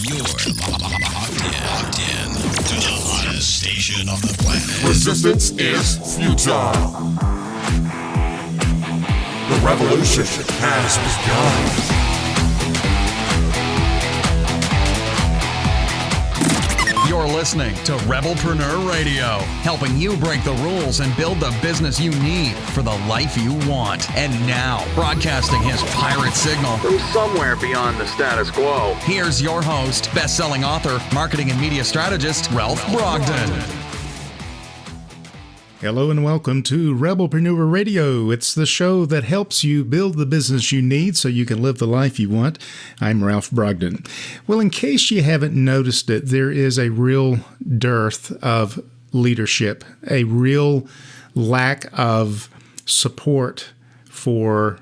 You're locked in to the hottest station on the planet. Resistance is futile. The revolution has begun. You're listening to Rebelpreneur Radio, helping you break the rules and build the business you need for the life you want. And now, broadcasting his pirate signal from somewhere beyond the status quo, here's your host, best-selling author, marketing and media strategist, Ralph Brogden. Hello and welcome to Rebelpreneur Radio. It's the show that helps you build the business you need so you can live the life you want. I'm Ralph Brogden. Well, in case you haven't noticed it, there is a real dearth of leadership, a real lack of support for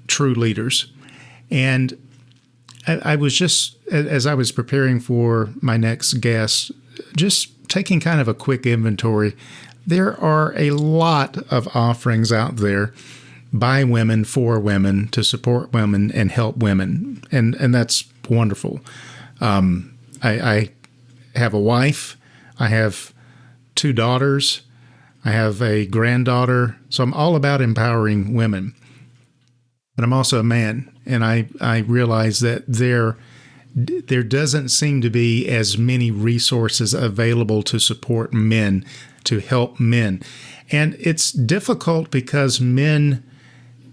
true leaders. And I was just, as I was preparing for my next guest, just taking kind of a quick inventory. There are a lot of offerings out there by women for women to support women and help women, and that's wonderful. I have a wife, I have 2 daughters, I have a granddaughter, so I'm all about empowering women. But I'm also a man, and I realize that there doesn't seem to be as many resources available to support men, to help men. And it's difficult because men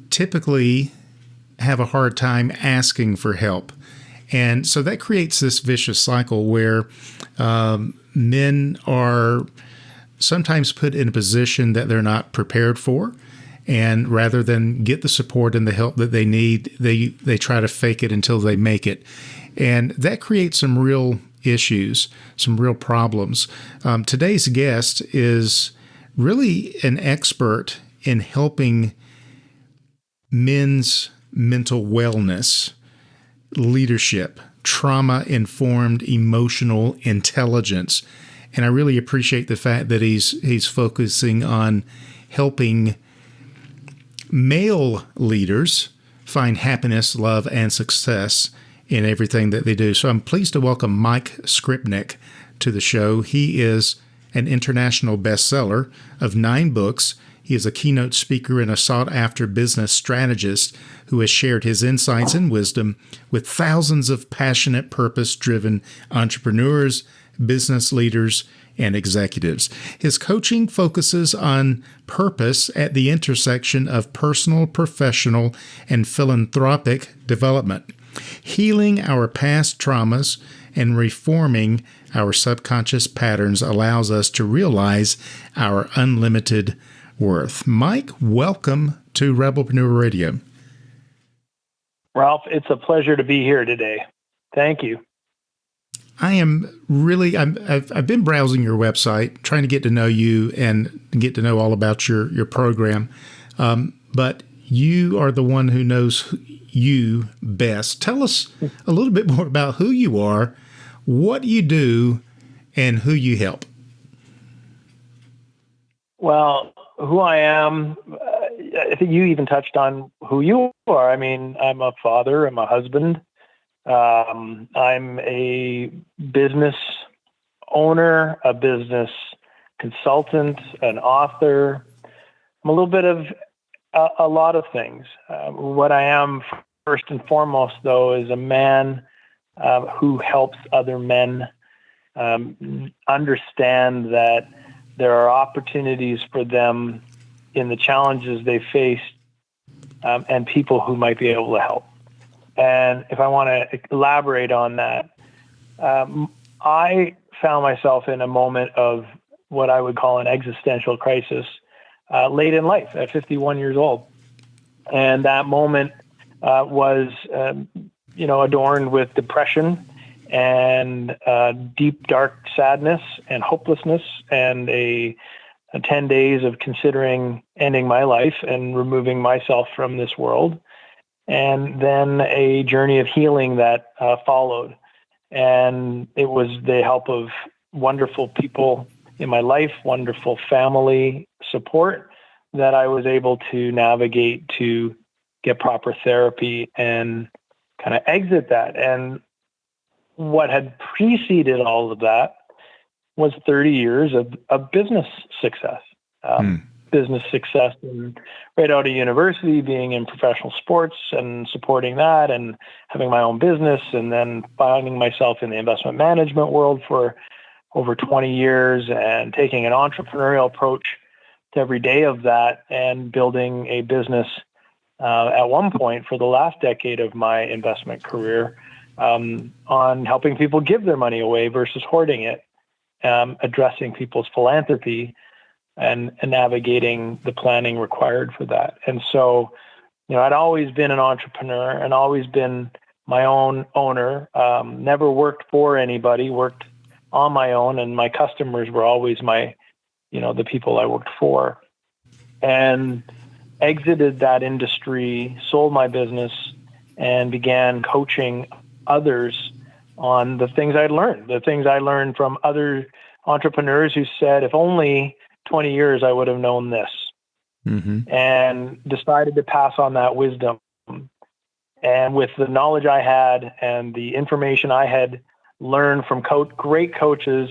typically have a hard time asking for help. And so that creates this vicious cycle where men are sometimes put in a position that they're not prepared for. And rather than get the support and the help that they need, they try to fake it until they make it. And that creates some real issues, some real problems. Today's guest is really an expert in helping men's mental wellness, leadership, trauma-informed emotional intelligence. And I really appreciate the fact that he's focusing on helping male leaders find happiness, love, and success in everything that they do. So I'm pleased to welcome Mike Skrypnek to the show. He is an international bestseller of 9 books. He is a keynote speaker and a sought-after business strategist who has shared his insights and wisdom with thousands of passionate, purpose-driven entrepreneurs, business leaders, and executives. His coaching focuses on purpose at the intersection of personal, professional, and philanthropic development, healing our past traumas and reforming our subconscious patterns allows us to realize our unlimited worth. Mike, welcome to Rebelpreneur Radio. Ralph, it's a pleasure to be here today. Thank you. I've been browsing your website, trying to get to know you and get to know all about your program. But you are the one who knows you best. Tell us a little bit more about who you are, what you do, and who you help. Well, who I am, I think you even touched on who you are. I mean, I'm a father, I'm a husband. I'm a business owner, a business consultant, an author. I'm a little bit of a lot of things. What I am first and foremost, though, is a man who helps other men understand that there are opportunities for them in the challenges they face and people who might be able to help. And if I want to elaborate on that, I found myself in a moment of what I would call an existential crisis late in life at 51 years old. And that moment was, adorned with depression and deep, dark sadness and hopelessness and a 10 days of considering ending my life and removing myself from this world. And then a journey of healing that followed. And it was the help of wonderful people in my life, wonderful family support, that I was able to navigate to get proper therapy and kind of exit that. And what had preceded all of that was 30 years of business success. Business success right out of university, being in professional sports and supporting that and having my own business, and then finding myself in the investment management world for over 20 years and taking an entrepreneurial approach to every day of that and building a business at one point for the last decade of my investment career on helping people give their money away versus hoarding it, addressing people's philanthropy and navigating the planning required for that. And so, I'd always been an entrepreneur and always been my own owner, never worked for anybody, worked on my own, and my customers were always the people I worked for. And exited that industry, sold my business, and began coaching others on the things I learned from other entrepreneurs who said, if only 20 years, I would have known this, and decided to pass on that wisdom. And with the knowledge I had and the information I had learned from great coaches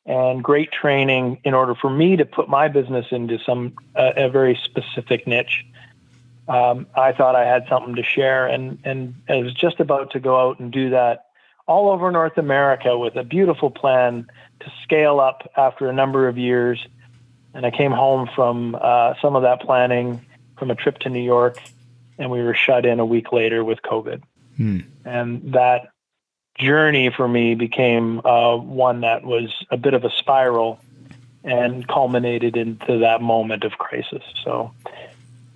and great training in order for me to put my business into a very specific niche, I thought I had something to share. And I was just about to go out and do that all over North America with a beautiful plan to scale up after a number of years. And I came home from some of that planning from a trip to New York, and we were shut in a week later with COVID. And that journey for me became one that was a bit of a spiral and culminated into that moment of crisis. So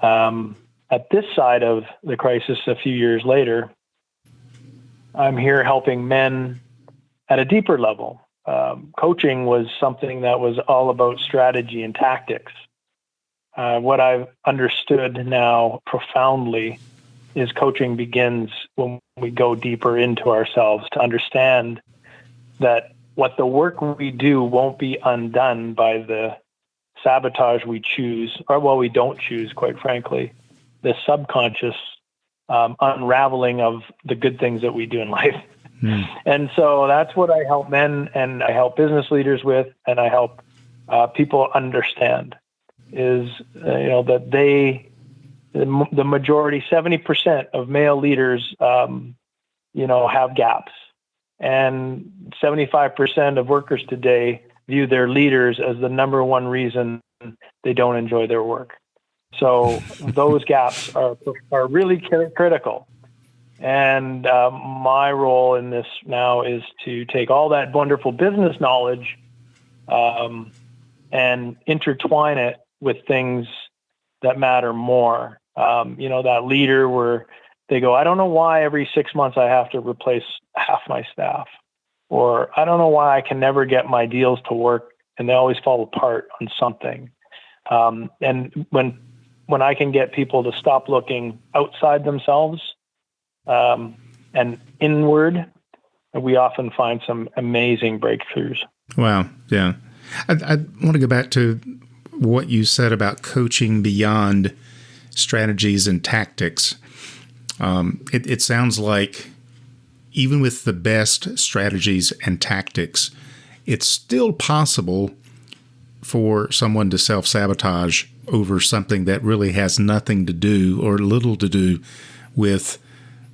at this side of the crisis, a few years later, I'm here helping men at a deeper level. Coaching was something that was all about strategy and tactics. What I've understood now profoundly is coaching begins when we go deeper into ourselves to understand that what the work we do won't be undone by the sabotage we choose, or we don't choose, quite frankly, the subconscious unraveling of the good things that we do in life. And so that's what I help men and I help business leaders with, and I help people understand is, that the majority, 70% of male leaders, have gaps, and 75% of workers today view their leaders as the number one reason they don't enjoy their work. So those gaps are really critical. And my role in this now is to take all that wonderful business knowledge and intertwine it with things that matter more. That leader where they go, I don't know why every 6 months I have to replace half my staff, or I don't know why I can never get my deals to work and they always fall apart on something. And when I can get people to stop looking outside themselves and inward, we often find some amazing breakthroughs. Wow. Yeah. I want to go back to what you said about coaching beyond strategies and tactics. It sounds like even with the best strategies and tactics, it's still possible for someone to self-sabotage over something that really has nothing to do or little to do with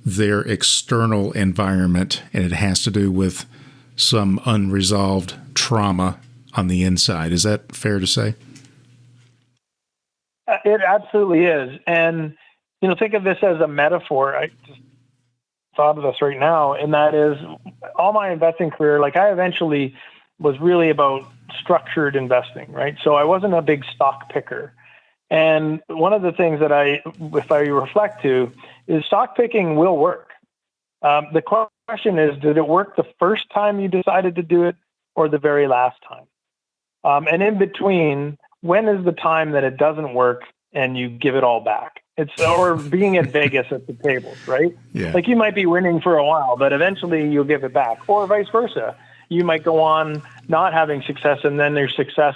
their external environment, and it has to do with some unresolved trauma on the inside. Is that fair to say? It absolutely is. And, think of this as a metaphor. I just thought of this right now, and that is all my investing career. Like, I eventually was really about structured investing, right? So I wasn't a big stock picker. And one of the things that if I reflect to, is stock picking will work. The question is, did it work the first time you decided to do it or the very last time? And in between, when is the time that it doesn't work and you give it all back? Or being at Vegas at the tables, right? Yeah. Like, you might be winning for a while, but eventually you'll give it back, or vice versa. You might go on not having success, and then there's success,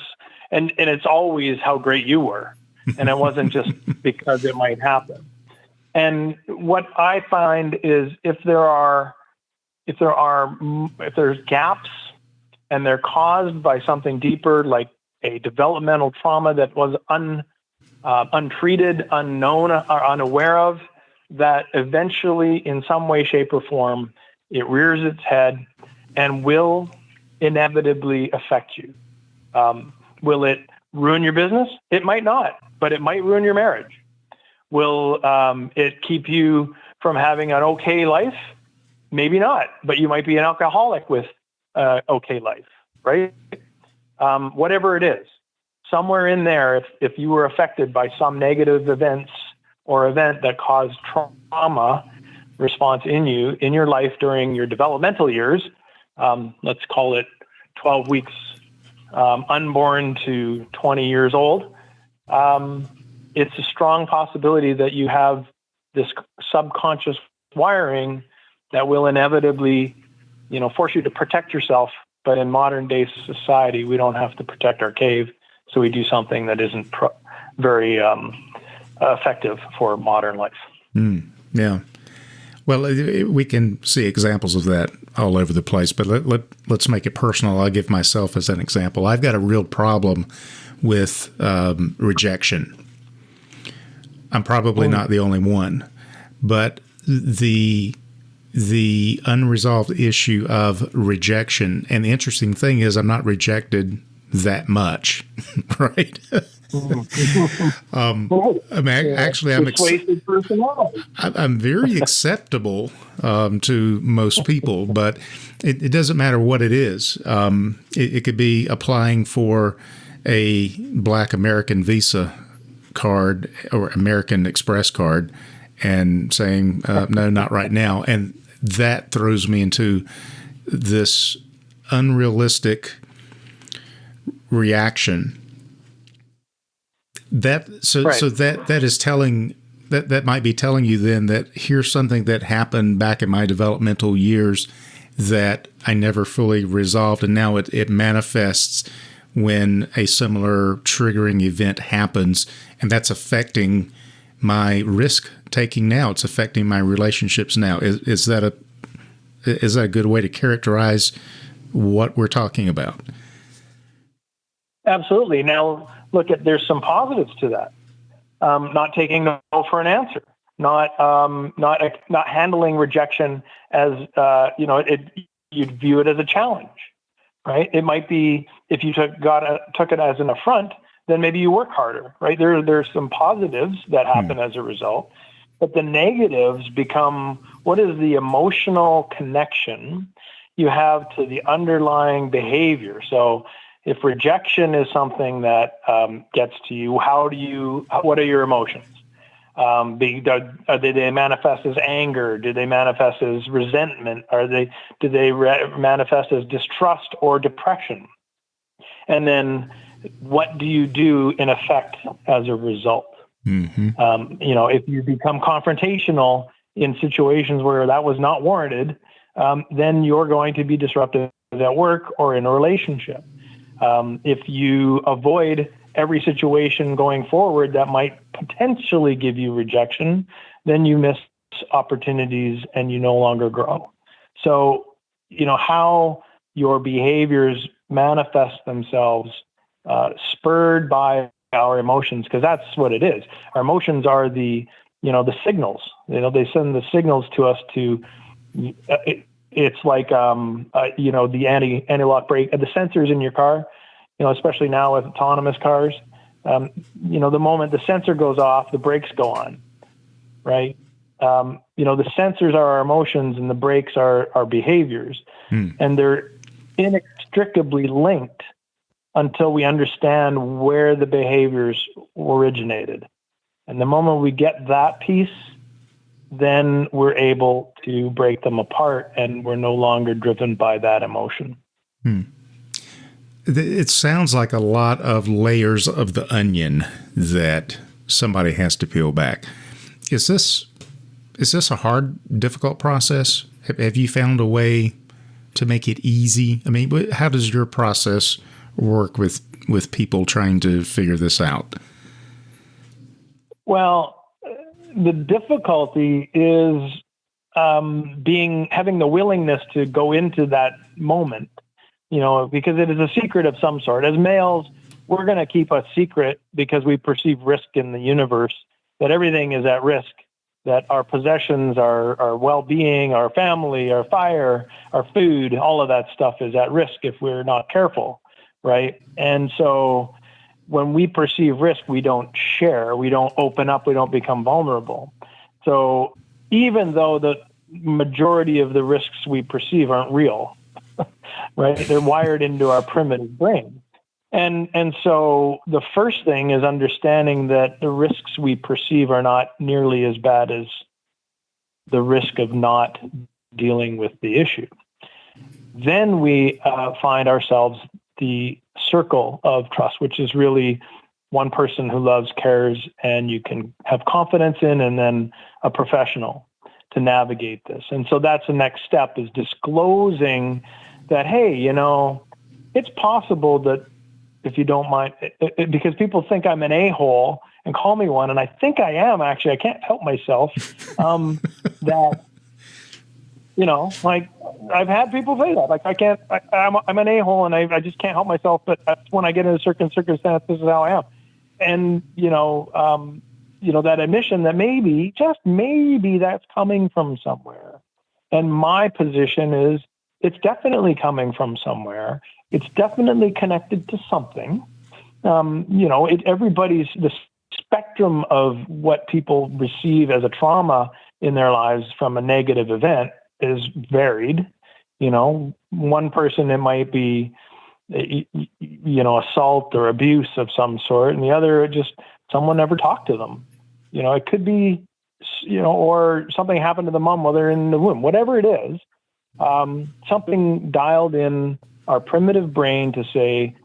and it's always how great you were. And it wasn't just because it might happen. And what I find is if there are if there's gaps and they're caused by something deeper, like a developmental trauma that was untreated, unknown, or unaware of, that eventually, in some way, shape, or form, it rears its head and will inevitably affect you. Will it ruin your business? It might not, but it might ruin your marriage. Will it keep you from having an okay life? Maybe not, but you might be an alcoholic with okay life, right? Whatever it is, somewhere in there, if you were affected by some negative event that caused trauma response in your life during your developmental years, let's call it 12 weeks unborn to 20 years old, it's a strong possibility that you have this subconscious wiring that will inevitably, force you to protect yourself. But in modern day society, we don't have to protect our cave, so we do something that isn't very effective for modern life. Yeah. Well, we can see examples of that all over the place, but let's make it personal. I'll give myself as an example. I've got a real problem with rejection. I'm probably not the only one, but the unresolved issue of rejection, and the interesting thing is I'm not rejected that much, right? I'm very acceptable to most people, but it doesn't matter what it is. It could be applying for a Black American Visa card or American Express card and saying, no, not right now. And that throws me into this unrealistic reaction. That is telling that might be telling you then that here's something that happened back in my developmental years that I never fully resolved, and now it manifests when a similar triggering event happens, and that's affecting my risk taking now. It's affecting my relationships now. Is that a good way to characterize what we're talking about? Absolutely. Now, there's some positives to that. Not taking no for an answer, not handling rejection as you'd view it as a challenge, right? It might be if you took it as an affront, then maybe you work harder, right? There's some positives that happen as a result, but the negatives become what is the emotional connection you have to the underlying behavior. So if rejection is something that gets to you, what are your emotions? Do they manifest as anger? Do they manifest as resentment? Do they manifest as distrust or depression? And then what do you do in effect as a result? Mm-hmm. If you become confrontational in situations where that was not warranted, then you're going to be disruptive at work or in a relationship. If you avoid every situation going forward that might potentially give you rejection, then you miss opportunities and you no longer grow. So, how your behaviors manifest themselves, spurred by our emotions, because that's what it is. Our emotions are the signals. They send the signals to us to. It's like the anti-lock brake, the sensors in your car. Especially now with autonomous cars. The moment the sensor goes off, the brakes go on, right? The sensors are our emotions and the brakes are our behaviors, and they're inextricably linked until we understand where the behaviors originated. And the moment we get that piece, then we're able to break them apart and we're no longer driven by that emotion. It sounds like a lot of layers of the onion that somebody has to peel back. Is this a hard, difficult process? Have you found a way to make it easy? I mean, how does your process work with people trying to figure this out? Well, the difficulty is having the willingness to go into that moment, because it is a secret of some sort. As males, we're going to keep a secret because we perceive risk in the universe, that everything is at risk, that our possessions, our well-being, our family, our fire, our food, all of that stuff is at risk if we're not careful, right? And so when we perceive risk, we don't share, we don't open up, we don't become vulnerable. So even though the majority of the risks we perceive aren't real, right? They're wired into our primitive brain. And so the first thing is understanding that the risks we perceive are not nearly as bad as the risk of not dealing with the issue. Then we find ourselves the circle of trust, which is really one person who loves, cares, and you can have confidence in, and then a professional to navigate this. And so that's the next step, is disclosing that, hey, it's possible that, if you don't mind, because people think I'm an a-hole and call me one, and I think I am, actually. I can't help myself. That, like, I've had people say that. Like, I'm an a-hole, and I just can't help myself, but that's when I get in a certain circumstance, this is how I am. And, that admission that maybe, just maybe, that's coming from somewhere. And my position is, it's definitely coming from somewhere. It's definitely connected to something. The spectrum of what people receive as a trauma in their lives from a negative event is varied. One person, it might be, assault or abuse of some sort, and the other, just someone never talked to them. It could be, or something happened to the mom while they're in the womb, whatever it is. Something dialed in our primitive brain to say,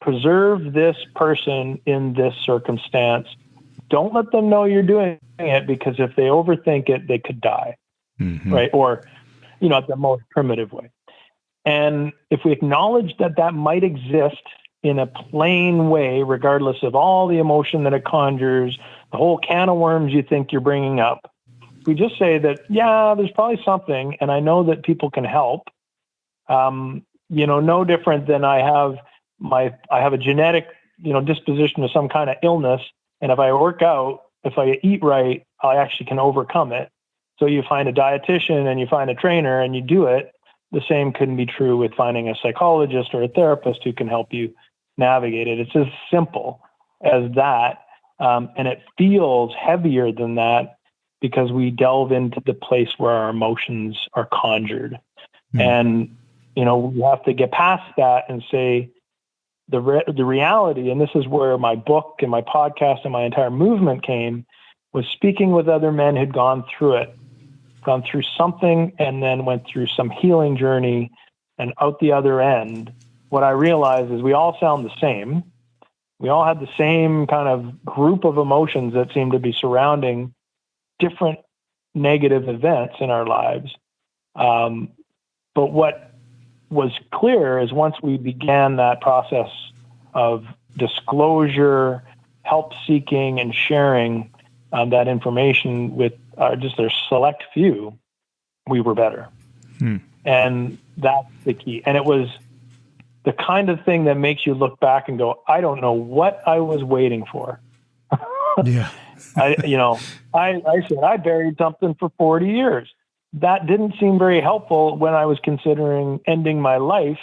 preserve this person in this circumstance. Don't let them know you're doing it, because if they overthink it, they could die, right? Or, at the most primitive way. And if we acknowledge that that might exist in a plain way, regardless of all the emotion that it conjures, the whole can of worms you think you're bringing up, we just say that, yeah, there's probably something, and I know that people can help. No different than I have a genetic, disposition to some kind of illness, and if I work out, if I eat right, I actually can overcome it. So you find a dietitian and you find a trainer and you do it. The same couldn't be true with finding a psychologist or a therapist who can help you navigate it. It's as simple as that, and it feels heavier than that, because we delve into the place where our emotions are conjured. And, we have to get past that and say the reality, and this is where my book and my podcast and my entire movement came, was speaking with other men who'd gone through something, and then went through some healing journey, and out the other end, what I realized is we all sound the same. We all had the same kind of group of emotions that seem to be surrounding different negative events in our lives. But what was clear is once we began that process of disclosure, help seeking, and sharing that information with just their select few, we were better. And that's the key. And it was the kind of thing that makes you look back and go, I don't know what I was waiting for. Yeah. I said I buried something for 40 years. That didn't seem very helpful when I was considering ending my life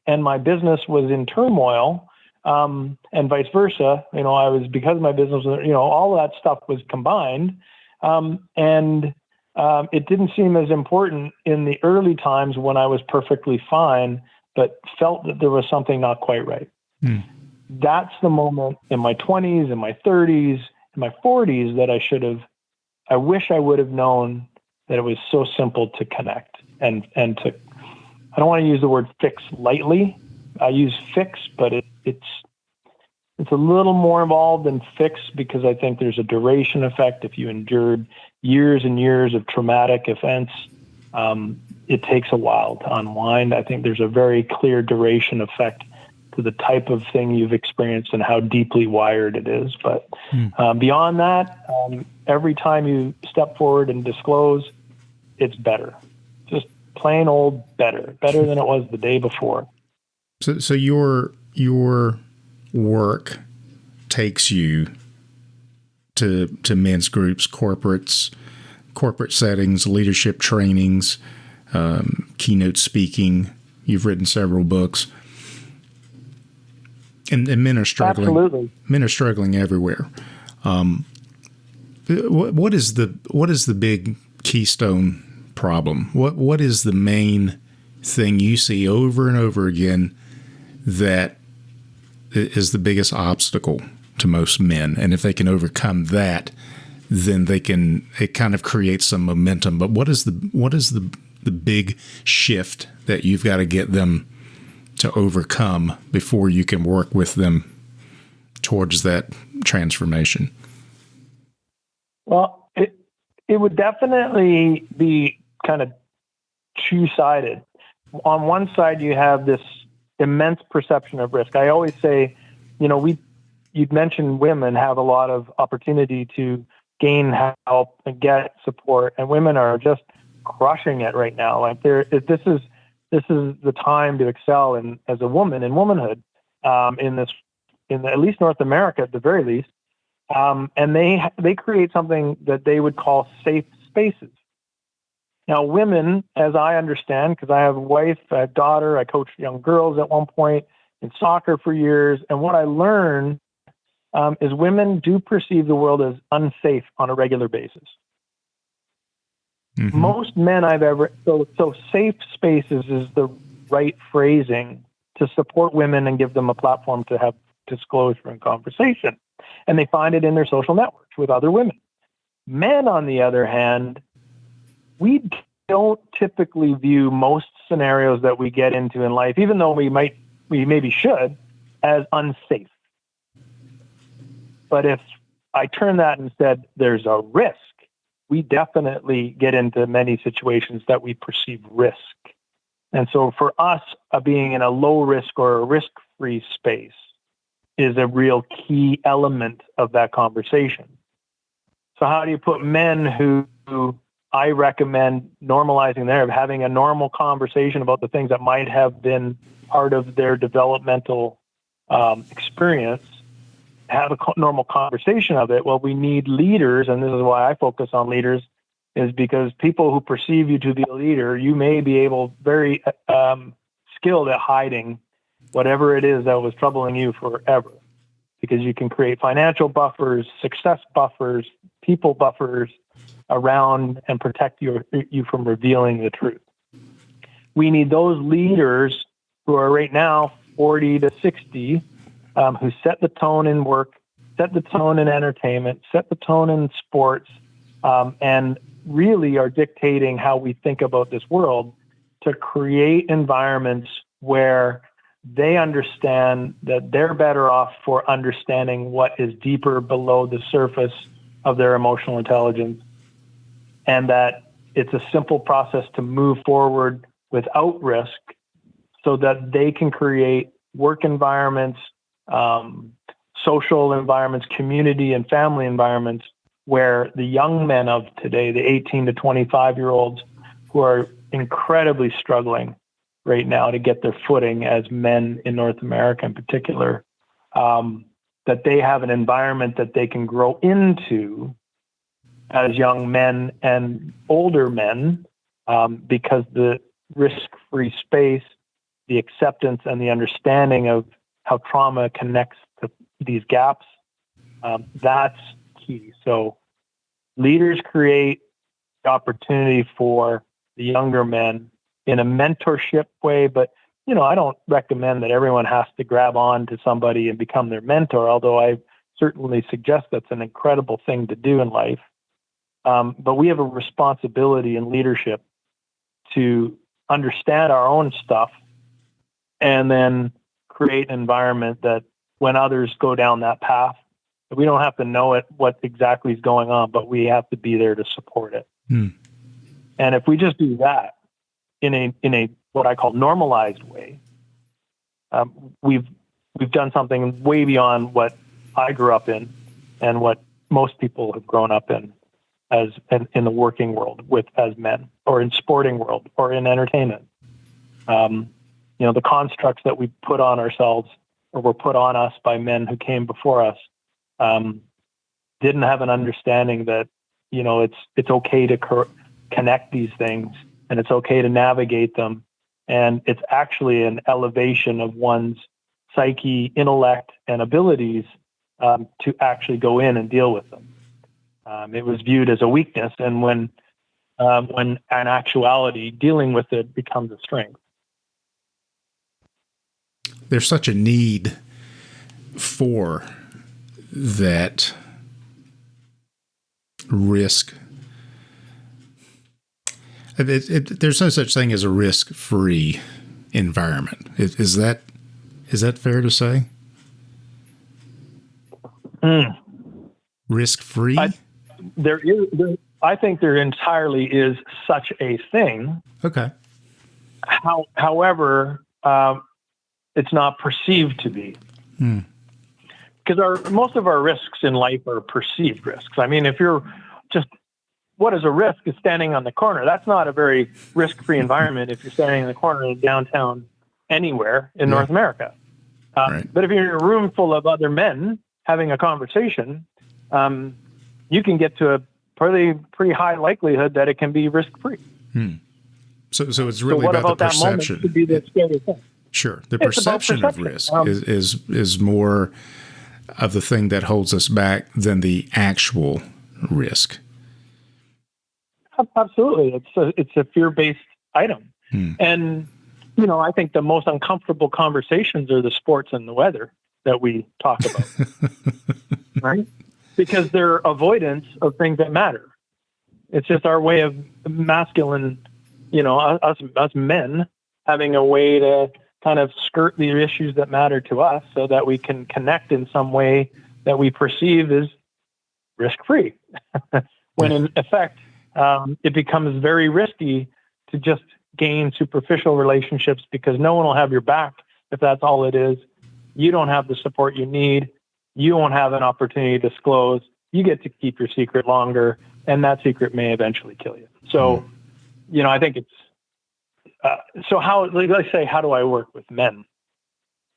and my business was in turmoil, and vice versa. Because my business was, all of that stuff was combined. And it didn't seem as important in the early times when I was perfectly fine, but felt that there was something not quite right. That's the moment in my 20s, in my 30s, in my 40s that I wish I would have known that it was so simple to connect and to, I don't want to use the word fix lightly. I use fix, but it's a little more involved than fix, because I think there's a duration effect. If you endured years and years of traumatic events, it takes a while to unwind. I think there's a very clear duration effect to the type of thing you've experienced and how deeply wired it is. But beyond that, every time you step forward and disclose, it's better. Just plain old better than it was the day before. So your work takes you to men's groups, corporate settings, leadership trainings, keynote speaking. You've written several books, and men are struggling. Absolutely. Men are struggling everywhere. What is the big keystone problem? What is the main thing you see over and over again that is the biggest obstacle to most men? And if they can overcome that, then it kind of creates some momentum. But what is the big shift that you've got to get them to overcome before you can work with them towards that transformation? Well, it would definitely be kind of two-sided. On one side, you have this immense perception of risk. I always say, you'd mentioned women have a lot of opportunity to gain help and get support, and women are just crushing it right now. Like this is the time to excel as a woman in womanhood, in at least North America at the very least. And they create something that they would call safe spaces. Now, women, as I understand, because I have a wife, I have a daughter, I coached young girls at one point in soccer for years, and what I learned is women do perceive the world as unsafe on a regular basis. Mm-hmm. Most men so safe spaces is the right phrasing to support women and give them a platform to have disclosure and conversation. And they find it in their social networks with other women. Men, on the other hand, we don't typically view most scenarios that we get into in life, even though we maybe should, as unsafe. But if I turn that and said there's a risk, we definitely get into many situations that we perceive risk. And so for us, being in a low risk or a risk-free space is a real key element of that conversation. So how do you put men who I recommend normalizing having a normal conversation about the things that might have been part of their developmental experience, have a normal conversation of it? Well, we need leaders, and this is why I focus on leaders, is because people who perceive you to be a leader, you may be very skilled at hiding whatever it is that was troubling you forever, because you can create financial buffers, success buffers, people buffers around and protect you from revealing the truth. We need those leaders who are right now 40 to 60, who set the tone in work, set the tone in entertainment, set the tone in sports, and really are dictating how we think about this world to create environments where they understand that they're better off for understanding what is deeper below the surface of their emotional intelligence, and that it's a simple process to move forward without risk so that they can create work environments, social environments, community and family environments where the young men of today, the 18 to 25-year-olds who are incredibly struggling right now to get their footing as men in North America in particular, that they have an environment that they can grow into as young men and older men, because the risk-free space, the acceptance and the understanding of how trauma connects to these gaps, that's key. So leaders create the opportunity for the younger men in a mentorship way, but I don't recommend that everyone has to grab on to somebody and become their mentor, although I certainly suggest that's an incredible thing to do in life. But we have a responsibility in leadership to understand our own stuff and then create an environment that when others go down that path, we don't have to know what exactly is going on, but we have to be there to support it. And if we just do that in a what I call normalized way, we've done something way beyond what I grew up in and what most people have grown up in in the working world as men. or in sporting world or in entertainment. The constructs that we put on ourselves or were put on us by men who came before us didn't have an understanding that, it's okay to connect these things, and it's okay to navigate them. And it's actually an elevation of one's psyche, intellect, and abilities to actually go in and deal with them. It was viewed as a weakness, and when in actuality, dealing with it becomes a strength. There's such a need for that risk. There's no such thing as a risk-free environment. Is that fair to say? Risk-free? I think there entirely is such a thing. Okay. However, it's not perceived to be. Because most of our risks in life are perceived risks. I mean, if you're just, what is a risk is standing on the corner. That's not a very risk-free environment if you're standing in the corner in downtown anywhere in North America. Right. But if you're in a room full of other men having a conversation, you can get to a pretty high likelihood that it can be risk-free. So it's really about the perception. That moment could be the scary thing. Sure. The perception of risk is more of the thing that holds us back than the actual risk. Absolutely. It's a fear-based item. And, I think the most uncomfortable conversations are the sports and the weather that we talk about, right? Because they're avoidance of things that matter. It's just our way of masculine, us men having a way to kind of skirt the issues that matter to us so that we can connect in some way that we perceive as risk-free. When in effect, it becomes very risky to just gain superficial relationships because no one will have your back if that's all it is. You don't have the support you need. You won't have an opportunity to disclose. You get to keep your secret longer, and that secret may eventually kill you. So, I think it's, so let's say, how do I work with men?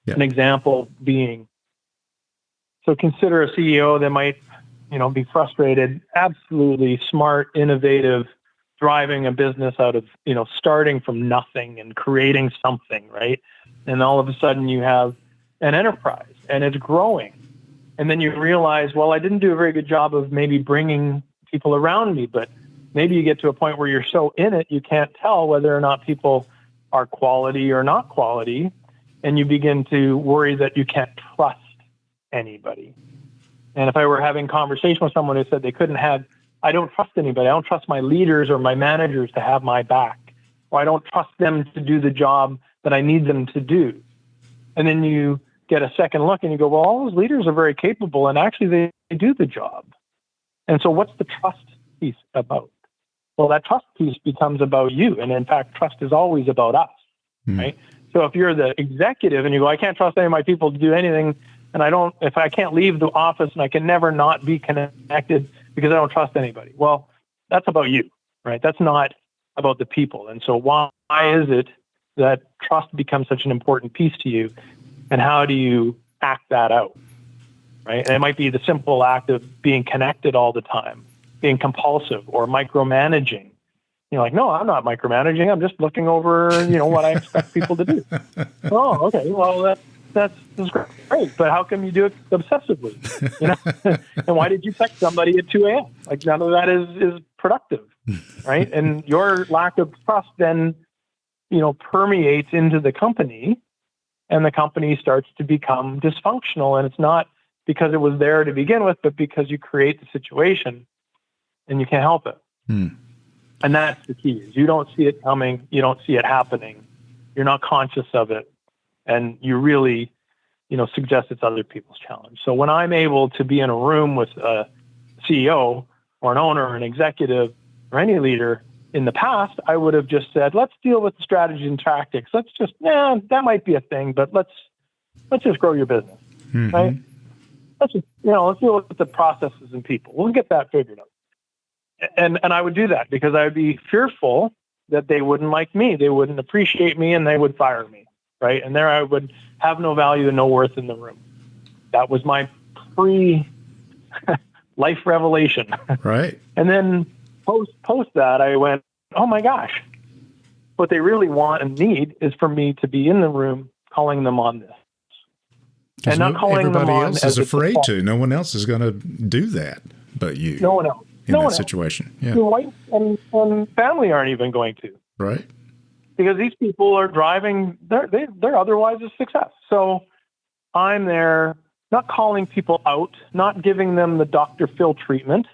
Yeah. An example being, so consider a CEO that might, be frustrated, absolutely smart, innovative, driving a business out of, starting from nothing and creating something, right? And all of a sudden you have an enterprise and it's growing. And then you realize, well, I didn't do a very good job of maybe bringing people around me, but maybe you get to a point where you're so in it, you can't tell whether or not people are quality or not quality. And you begin to worry that you can't trust anybody. And if I were having conversation with someone who said they couldn't have, I don't trust anybody. I don't trust my leaders or my managers to have my back, or I don't trust them to do the job that I need them to do. And then you get a second look and you go, well, all those leaders are very capable and actually they do the job. And so what's the trust piece about? Well, that trust piece becomes about you. And in fact, trust is always about us, right? So if you're the executive and you go, I can't trust any of my people to do anything, and if I can't leave the office and I can never not be connected because I don't trust anybody. Well, that's about you, right? That's not about the people. And so why is it that trust becomes such an important piece to you? And how do you act that out, right? And it might be the simple act of being connected all the time, being compulsive or micromanaging. Like, no, I'm not micromanaging. I'm just looking over, what I expect people to do. Oh, okay. Well, that's great. But how come you do it obsessively? And why did you text somebody at 2 a.m.? Like, none of that is productive, right? And your lack of trust then, permeates into the company, and the company starts to become dysfunctional. And it's not because it was there to begin with, but because you create the situation and you can't help it. And that's the key. Is you don't see it coming. You don't see it happening. You're not conscious of it. And you really, suggest it's other people's challenge. So when I'm able to be in a room with a CEO or an owner or an executive or any leader, in the past, I would have just said, let's deal with the strategy and tactics. Let's just, that might be a thing, but let's just grow your business, right? Let's just, let's deal with the processes and people. We'll get that figured out. And I would do that because I would be fearful that they wouldn't like me, they wouldn't appreciate me, and they would fire me, right? And there I would have no value and no worth in the room. That was my pre-life revelation. Right. And then post that, I went, oh my gosh, what they really want and need is for me to be in the room calling them on this. And not calling them on everybody else is as afraid to. No one else is going to do that but you. No one else. In that situation. Yeah. Your wife and family aren't even going to. Right. Because these people are driving, they're otherwise a success. So I'm there not calling people out, not giving them the Dr. Phil treatment,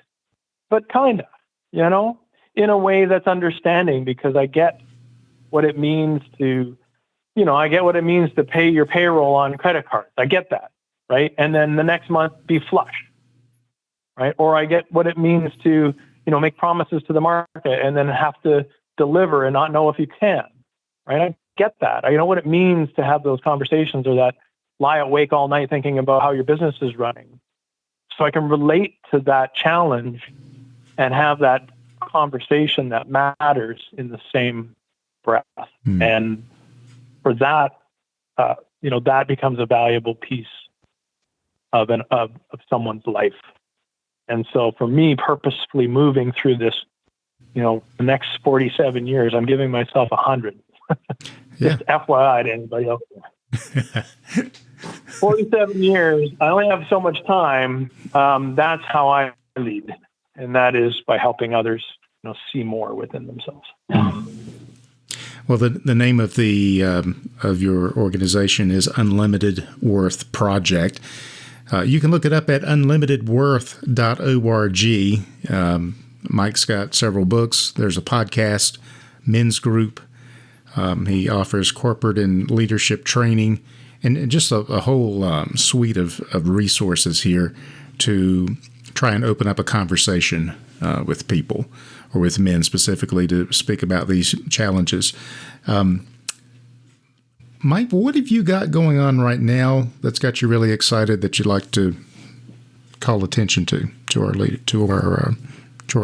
but kind of, in a way that's understanding, because I get what it means to, I get what it means to pay your payroll on credit cards. I get that, right? And then the next month be flush, right? Or I get what it means to, make promises to the market and then have to deliver and not know if you can, right? I get that. I know what it means to have those conversations, or that lie awake all night thinking about how your business is running. So I can relate to that challenge and have that conversation that matters in the same breath. And for that, that becomes a valuable piece of someone's life. And so for me, purposefully moving through this, the next 47 years, I'm giving myself 100. Just FYI to anybody else there. 47 years, I only have so much time. That's how I lead. And that is by helping others, see more within themselves. Well, the name of of your organization is Unlimited Worth Project. You can look it up at unlimitedworth.org. Mike's got several books. There's a podcast, men's group. He offers corporate and leadership training, and just a whole suite of resources here to try and open up a conversation with people, or with men specifically, to speak about these challenges. Mike, what have you got going on right now that's got you really excited that you'd like to call attention to our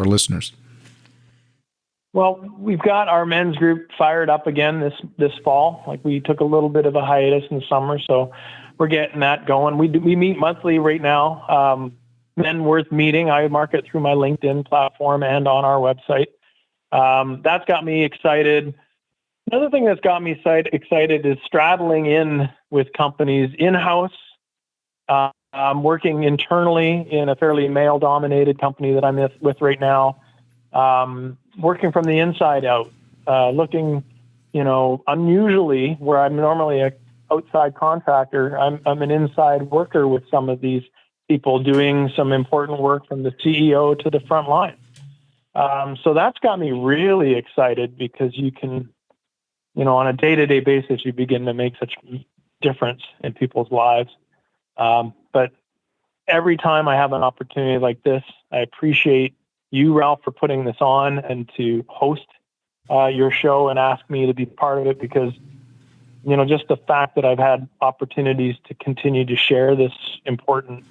listeners? Well, we've got our men's group fired up again this fall. Like, we took a little bit of a hiatus in the summer, so we're getting that going. We meet monthly right now. Men Worth meeting. I market through my LinkedIn platform and on our website. That's got me excited. Another thing that's got me excited is straddling in with companies in-house. I'm working internally in a fairly male-dominated company that I'm with right now. Working from the inside out, looking, unusually, where I'm normally an outside contractor, I'm an inside worker with some of these people, doing some important work from the CEO to the front line. So that's got me really excited, because you can, on a day-to-day basis, you begin to make such difference in people's lives. But every time I have an opportunity like this, I appreciate you, Ralph, for putting this on and to host your show and ask me to be part of it, because, just the fact that I've had opportunities to continue to share this important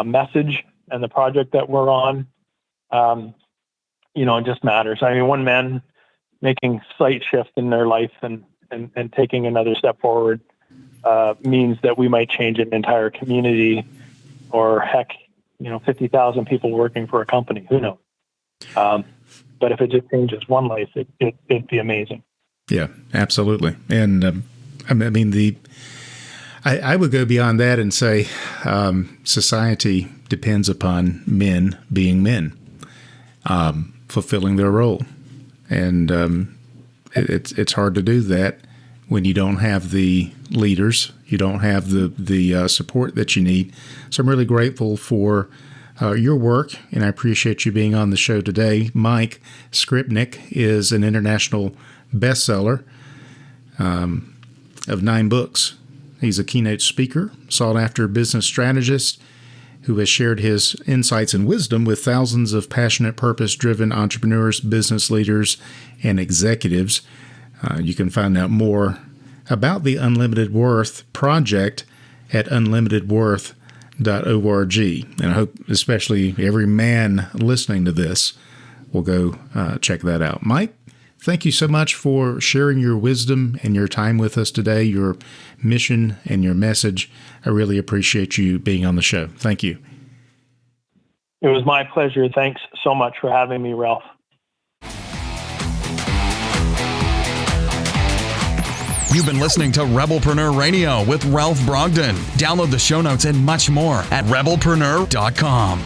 message and the project that we're on, it just matters. I mean, one man making slight shift in their life and taking another step forward means that we might change an entire community, or heck, 50,000 people working for a company. Who knows? But if it just changes one life, it'd be amazing. Yeah, absolutely. And I would go beyond that and say society depends upon men being men, fulfilling their role. And it's hard to do that when you don't have the leaders, you don't have the support that you need. So I'm really grateful for your work, and I appreciate you being on the show today. Mike Skrypnek is an international bestseller of 9 books. He's a keynote speaker, sought-after business strategist who has shared his insights and wisdom with thousands of passionate, purpose-driven entrepreneurs, business leaders, and executives. You can find out more about the Unlimited Worth Project at unlimitedworth.org. And I hope especially every man listening to this will go check that out. Mike, Thank you so much for sharing your wisdom and your time with us today, your mission and your message. I really appreciate you being on the show. Thank you. It was my pleasure. Thanks so much for having me, Ralph. You've been listening to Rebelpreneur Radio with Ralph Brogden. Download the show notes and much more at rebelpreneur.com.